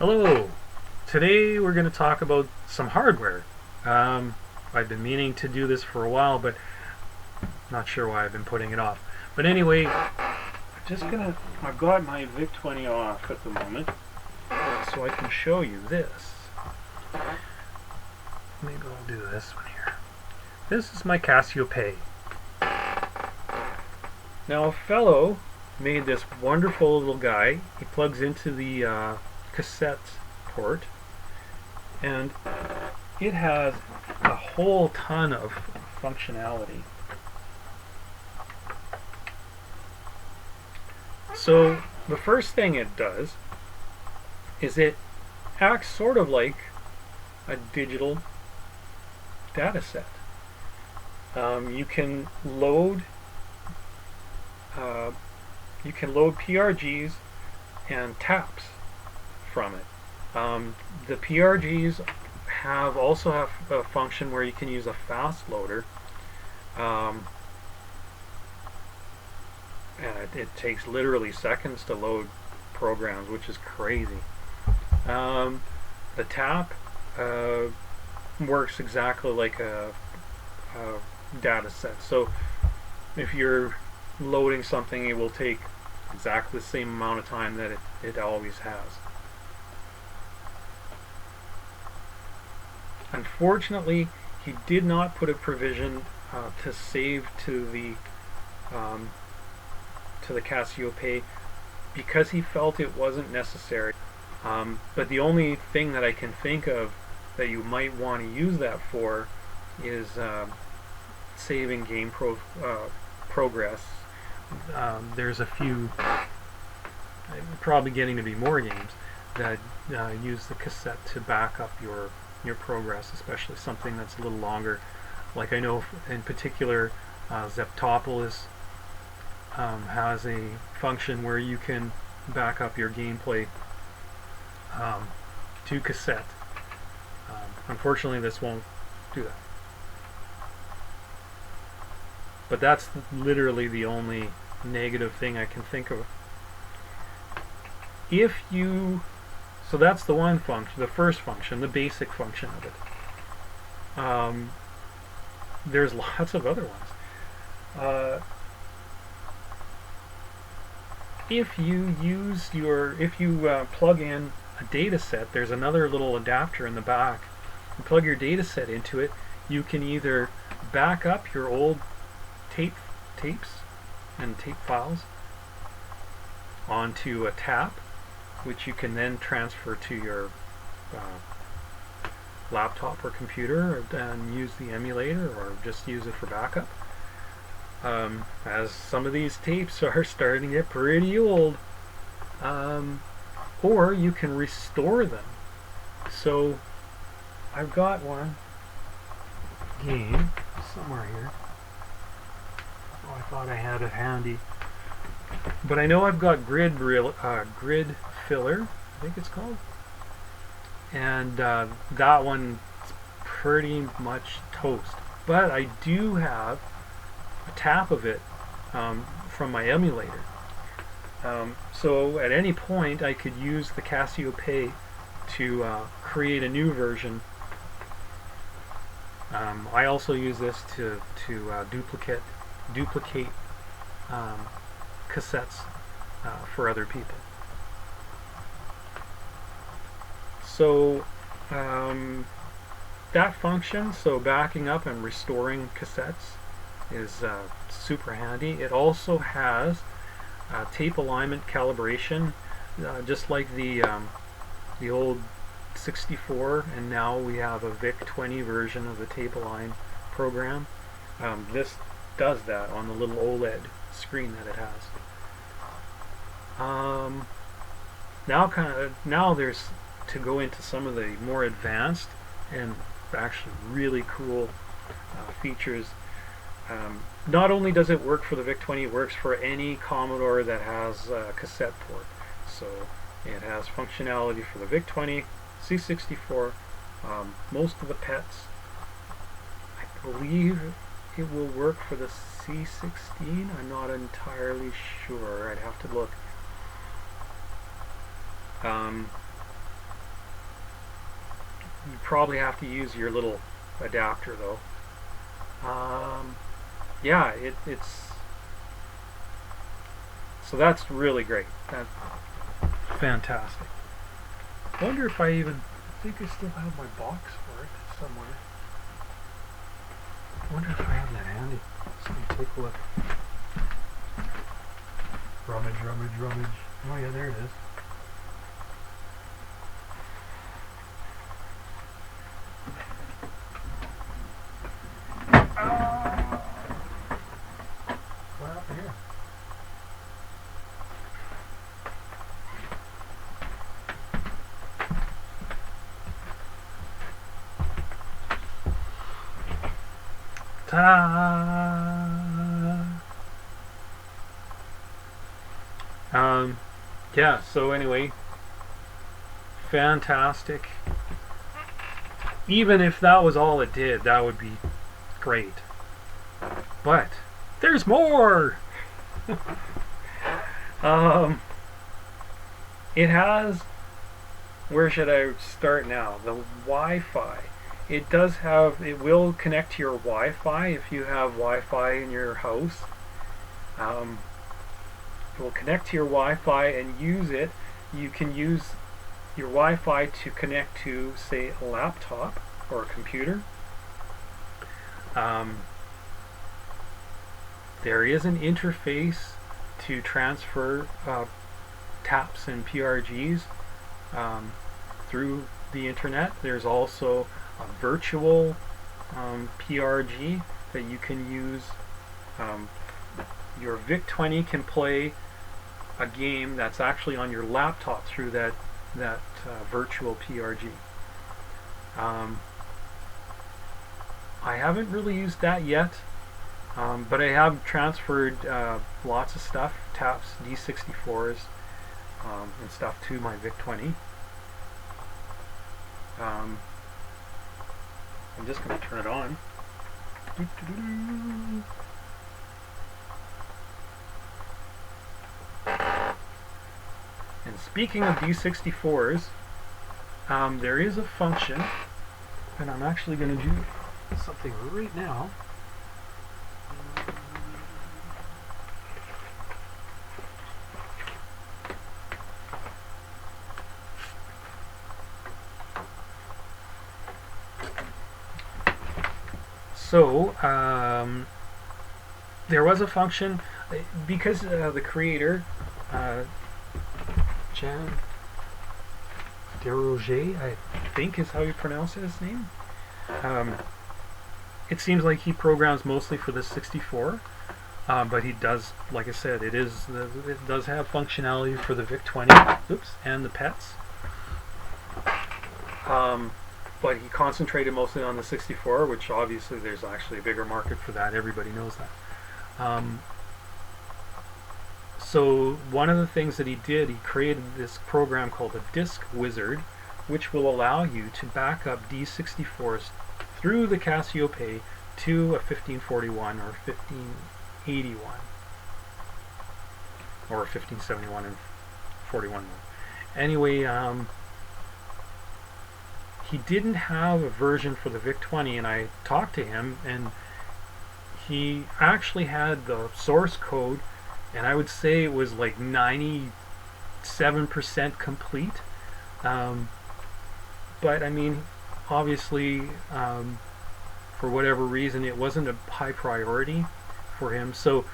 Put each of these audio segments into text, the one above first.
Hello! Today we're going to talk about some hardware. I've been meaning to do this for a while, but not sure why I've been putting it off. But anyway, I've got my VIC-20 off at the moment, so I can show you this. Maybe I'll do this one here. This is my Cassiopei. Now a fellow made this wonderful little guy. He plugs into the cassette port, and it has a whole ton of functionality. So the first thing it does is it acts sort of like a digital data set. You can load PRGs and taps from it. The PRGs also have a function where you can use a fast loader, and it takes literally seconds to load programs, which is crazy. The tap works exactly like a data set. So if you're loading something, it will take exactly the same amount of time that it always has. Unfortunately, he did not put a provision to save to the Cassiopei because he felt it wasn't necessary. But the only thing that I can think of that you might want to use that for is saving game progress. There's a few, probably getting to be more games, that use the cassette to back up your progress, especially something that's a little longer. Like I know in particular Zeptopolis has a function where you can back up your gameplay to cassette. Unfortunately, this won't do that. But that's literally the only negative thing I can think of. So that's the one function, the first function, the basic function of it. There's lots of other ones. If you plug in a data set, there's another little adapter in the back. You plug your data set into it, you can either back up your old tapes and tape files onto a tap, which you can then transfer to your laptop or computer and use the emulator, or just use it for backup. As some of these tapes are starting to get pretty old, or you can restore them. So I've got one game somewhere here. Oh, I thought I had it handy, but I know I've got Grid Filler, I think it's called, and that one's pretty much toast. But I do have a tap of it from my emulator. So at any point I could use the Cassiopei to create a new version. I also use this to duplicate cassettes for other people. So that function, so backing up and restoring cassettes, is super handy. It also has tape alignment calibration, just like the old 64, and now we have a VIC-20 version of the tape align program. This does that on the little OLED screen that it has. Now there's to go into some of the more advanced and actually really cool features. Not only does it work for the VIC-20, it works for any Commodore that has a cassette port. So it has functionality for the VIC-20, C64, most of the PETs. I believe it will work for the C16. I'm not entirely sure. I'd have to look. you probably have to use your little adapter though. Yeah, it's so that's really great. That's fantastic. I wonder if I think I still have my box for it somewhere. I wonder if I have that handy. So let me take a look. Rummage, rummage, rummage. Oh yeah, there it is. What happened here? Ta-da! Yeah, so anyway, fantastic. Even if that was all it did, that would be great. But there's more! It has, where should I start now? The Wi-Fi. It does have, it will connect to your Wi-Fi if you have Wi-Fi in your house. It will connect to your Wi-Fi and use it. You can use your Wi-Fi to connect to, say, a laptop or a computer. There is an interface to transfer taps and PRGs through the internet. There's also a virtual PRG that you can use. Your VIC-20 can play a game that's actually on your laptop through that virtual PRG. I haven't really used that yet, but I have transferred lots of stuff, taps, D64s, and stuff to my VIC-20. I'm just going to turn it on. And speaking of D64s, there is a function, and I'm actually going to do something right now. So, there was a function, because the creator, Jan Desroger, I think is how you pronounce his name. It seems like he programs mostly for the 64, but he does, like I said, it does have functionality for the VIC-20, and the PETs. But he concentrated mostly on the 64, which obviously there's actually a bigger market for that. Everybody knows that. So one of the things that he did, he created this program called a Disk Wizard, which will allow you to back up D64s through the Cassiopei to a 1541 or 1581 or 1571 and 41 mode. Anyway, he didn't have a version for the VIC-20, and I talked to him, and he actually had the source code, and I would say it was like 97% complete. But I mean, obviously, for whatever reason, it wasn't a high priority for him. So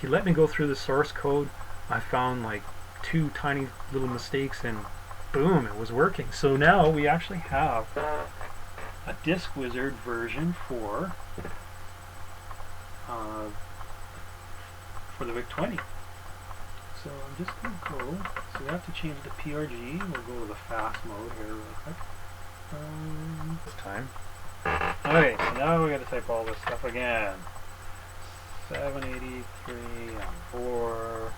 he let me go through the source code. I found like 2 tiny little mistakes, and boom, it was working. So now we actually have a Disk Wizard version for the VIC-20. So I'm just going to go, so we have to change the PRG. We'll go to the fast mode here real quick. This time. Okay, so now we got to type all this stuff again. 783 and 4,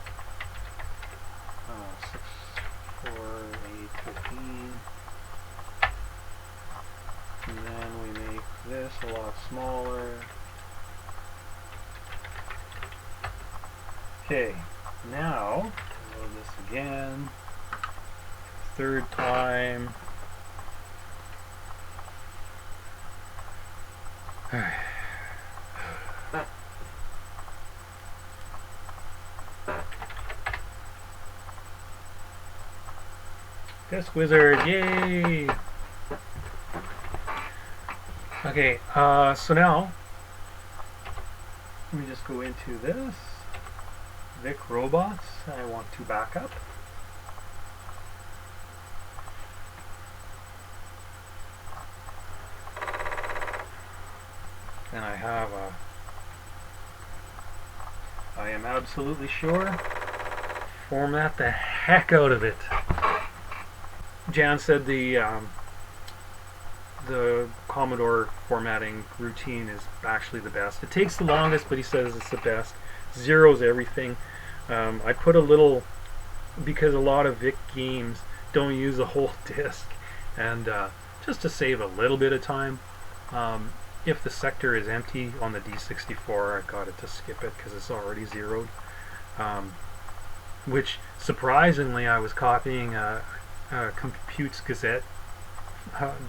6, 4, 8, 15. And then we make this a lot smaller. Okay, now load this again. 3rd time. Disk Wizard, yay! Okay, so now let me just go into this Vic Robots. I want to back up. And I have I am absolutely sure, format the heck out of it. Jan said the Commodore formatting routine is actually the best. It takes the longest, but he says it's the best. Zeros everything. I put a little, because a lot of VIC games don't use a whole disk, and just to save a little bit of time, if the sector is empty on the D64, I got it to skip it because it's already zeroed. Which surprisingly, I was copying a Compute's Gazette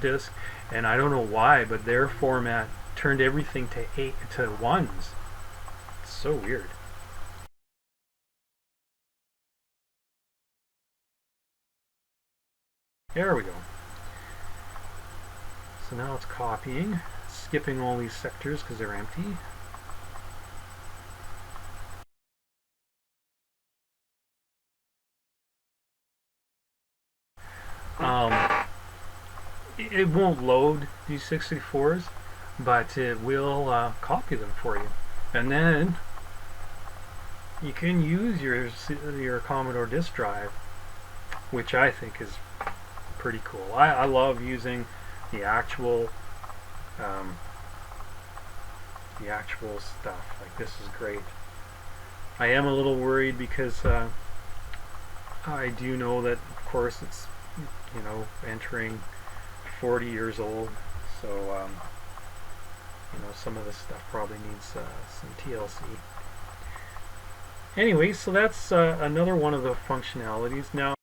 disk, and I don't know why, but their format turned everything to ones. It's so weird. There we go. So now it's copying, skipping all these sectors because they're empty. It won't load these 64s, but it will copy them for you. And then you can use your Commodore disk drive, which I think is pretty cool. I love using the actual stuff. Like, this is great. I am a little worried because I do know that, of course, it's, you know, entering 40 years old, so you know, some of this stuff probably needs some TLC. Anyway, so that's another one of the functionalities. Now,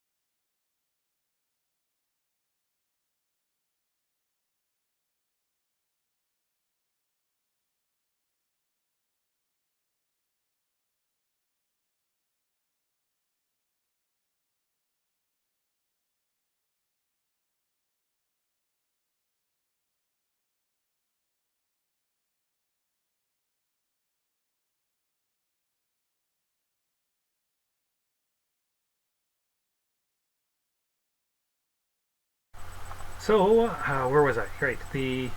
so where was I? Right, the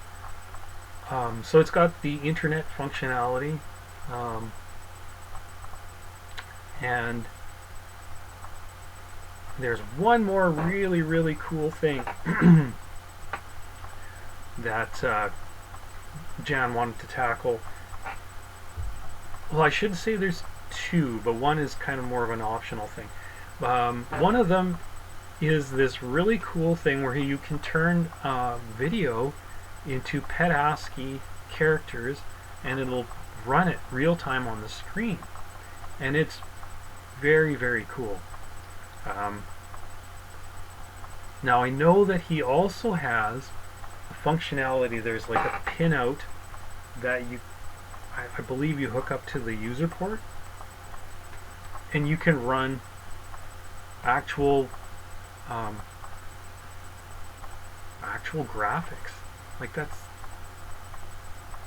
so it's got the internet functionality, and there's one more really cool thing that Jan wanted to tackle. Well, I should say there's two, but one is kind of more of an optional thing. One of them is this really cool thing where you can turn video into pet ASCII characters, and it'll run it real time on the screen, and it's very cool. Now, I know that he also has a functionality. There's like a pinout that I believe you hook up to the user port, and you can run actual graphics. Like, that's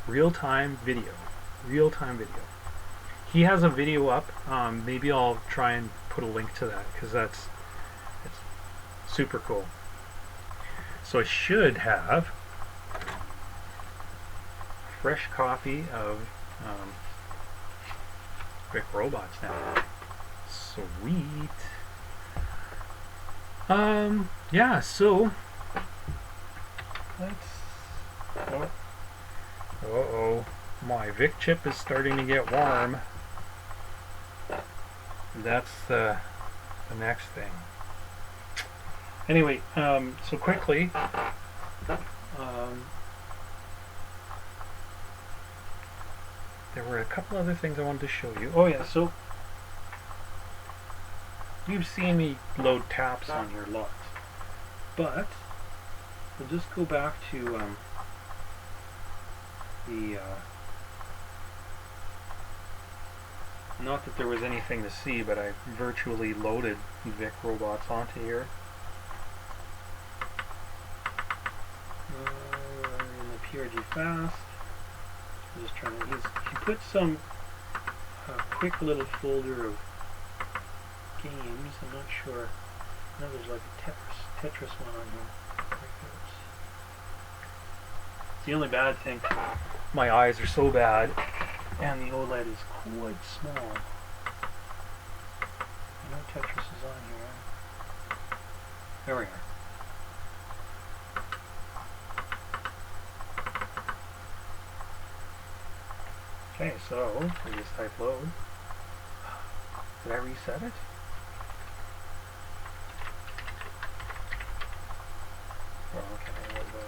real-time video. He has a video up. Maybe I'll try and put a link to that, because it's super cool. So I should have a fresh copy of Vic Robots now. Sweet. Yeah, so let's... Uh-oh. My Vic chip is starting to get warm. That's the next thing. Anyway, so quickly, there were a couple other things I wanted to show you. Oh yeah, so you've seen me load taps on your lot, but we'll just go back to the not that there was anything to see, but I virtually loaded Vic robots onto here. In the PRG fast. I'm just trying to. He put some quick little folder of games. I'm not sure. I know there's like a Tetris one on here. It's the only bad thing. My eyes are so bad, and the OLED is quite small. I know Tetris is on here. There we are. Okay, so we just type load. Did I reset it? Oh, okay, what do I need?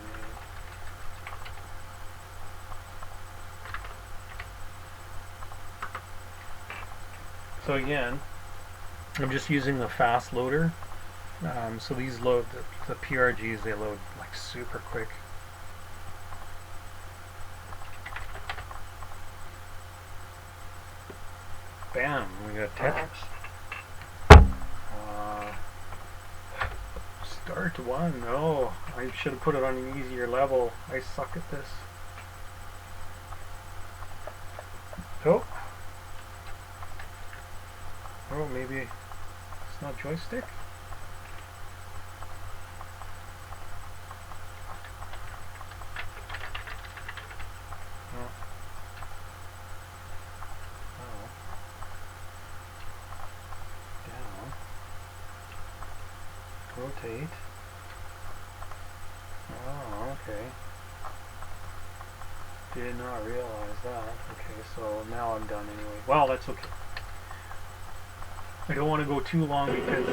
So again, I'm just using the fast loader. So these load, the PRGs, they load like super quick. Bam, we got Tetris. Start one. No, I should have put it on an easier level. I suck at this. Oh. Oh, maybe it's not joystick. Rotate. Oh, okay. Did not realize that. Okay, so now I'm done anyway. Well, that's okay. I don't want to go too long because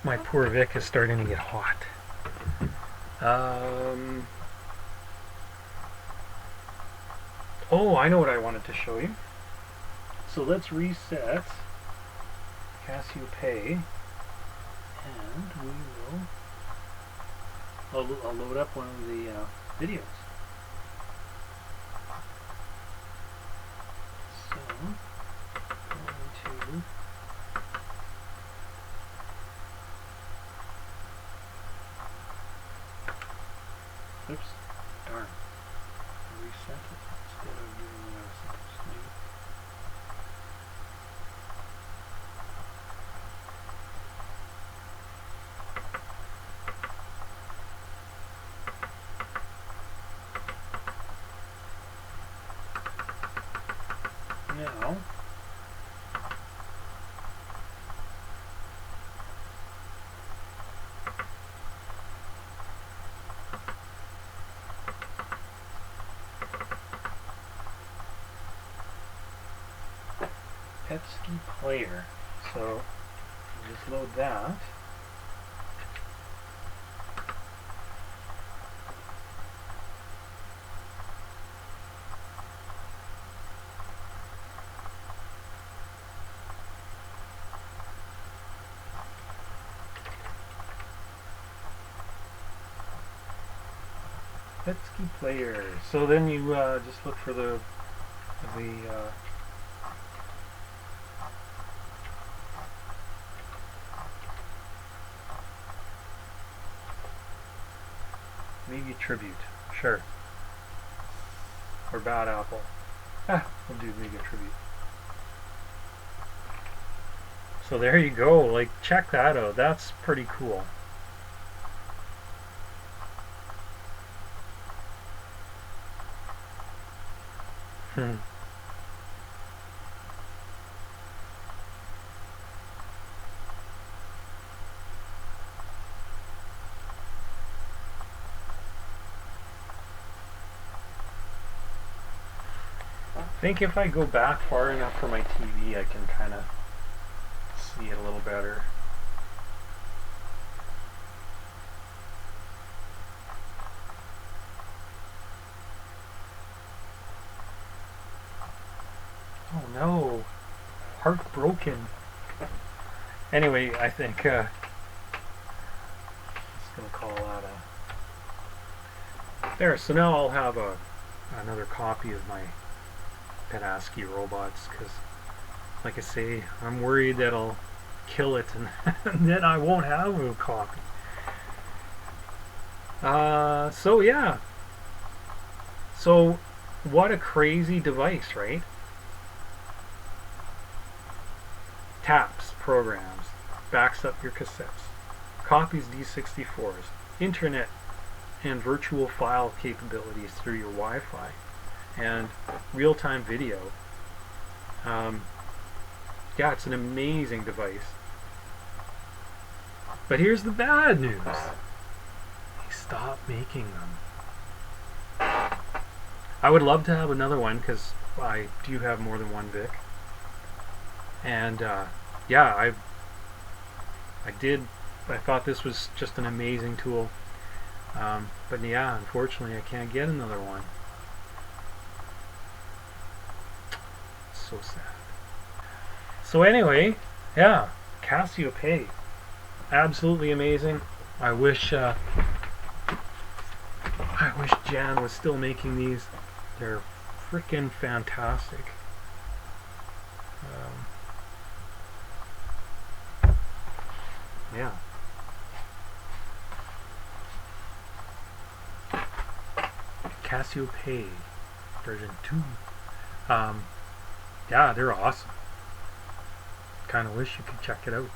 my poor Vic is starting to get hot. Oh, I know what I wanted to show you. So let's reset Cassiopei. And we will, I'll load up one of the videos. So, going to oops, darn. Reset it instead of doing what I was supposed to do. Now, Petsky player. So just load that. Petsky player. So then you just look for the maybe Tribute, sure, or Bad Apple. We'll do Mega Tribute. So there you go. Like, check that out. That's pretty cool. I think if I go back far enough for my TV, I can kind of see it a little better. Oh no, heartbroken. Anyway, I think I'm just gonna call that a there. So now I'll have a another copy of my Petaski robots, because, like I say, I'm worried that I'll kill it and, and then I won't have a copy. So yeah. So what a crazy device, right? Taps, programs, backs up your cassettes, copies D64s, internet and virtual file capabilities through your Wi-Fi, and real-time video. Yeah, it's an amazing device. But here's the bad news. They stopped making them. I would love to have another one, because I do have more than one Vic. And yeah, I thought this was just an amazing tool. But yeah, unfortunately I can't get another one. It's so sad. So anyway, yeah, Cassiopei. Absolutely amazing. I wish Jan was still making these. They're freaking fantastic. Yeah. Cassiopei version 2. Yeah, they're awesome. Kind of wish you could check it out.